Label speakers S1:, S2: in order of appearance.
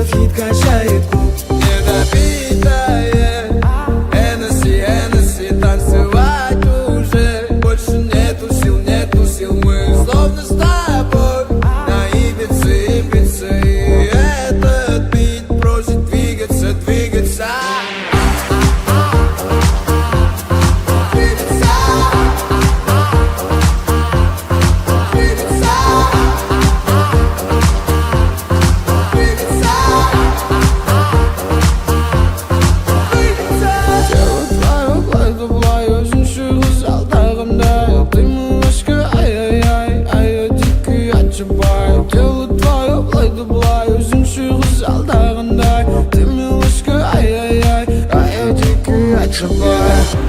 S1: этот хит качает клуб.
S2: Недопитая Энесси, Энесси, танцевать уже больше нету сил, мы словно с тобой на Ибице, Ибице. И этот бит просит двигаться, двигаться.
S1: Дело твое, плай да блай, өзіңше қызалдағандай. Ты милашка, ай-яй-яй, а я дикий отшибай.